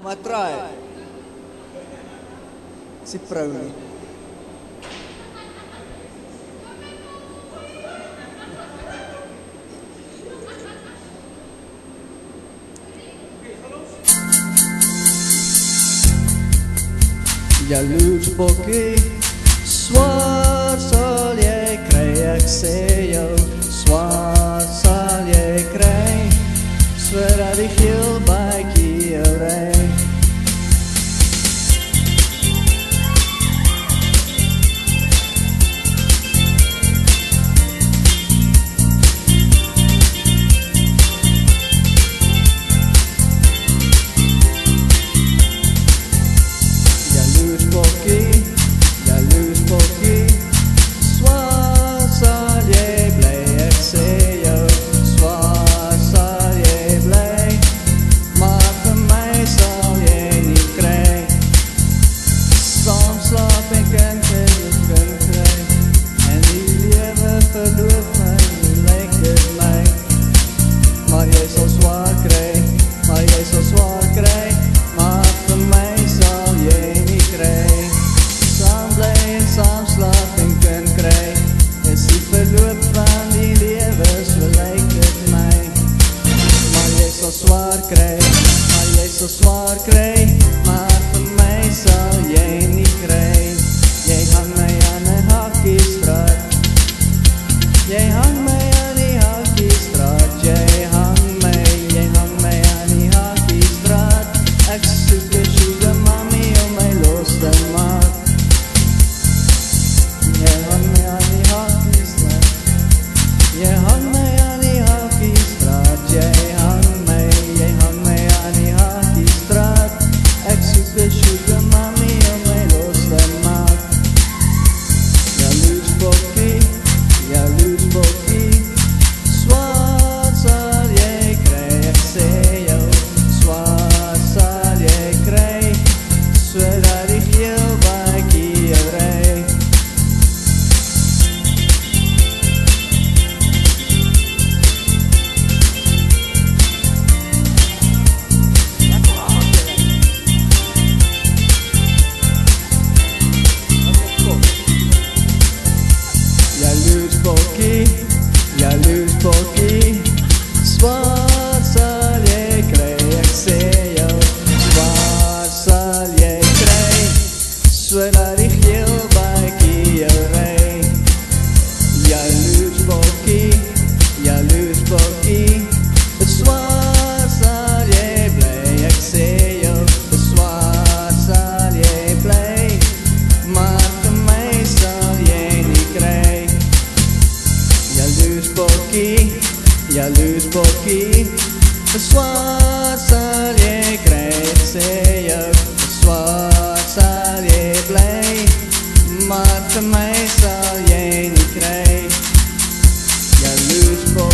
Maar try. Is die vrou nie. Jaloers bokkie, swaar sal jy kry, ek sê jou, swaar sal jy kry, swer dat die geel bykie jou ry. Swaar kry, maar vir my sal jy nie kry. Jy hang my aan 'n hakiestraat. Jy hang my aan die hakiestraat. Jy hang my aan die hakiestraat. Ek soek 'n sugar mommy om my los te maak. Jy hang my aan die hakiestraat. Jy hang my aan die hakiestraat. Jy hang my aan die hakiestraat. Ek soek 'n sugar mommy om my los te maak. Jaloers bokkie, swaar sal jy kry, ek sê jou, swaar sal jy kry, sodat die geel bykie jou ry. Jaloers bokkie, swaar sal jy kry, ek sê jou, swaar sal jy kry, sodat die geel bykie jou ry. Jaloers bokkie, swaar sal jy bly, ek sê jou, swaar sal jy bly, maar vir my sal jy nie kry. Jaloers bokkie, swaar sal jy kry, ek sê jou, swaar sal jy bly, maar vir my sal jy nie kry. Jaloers bokkie.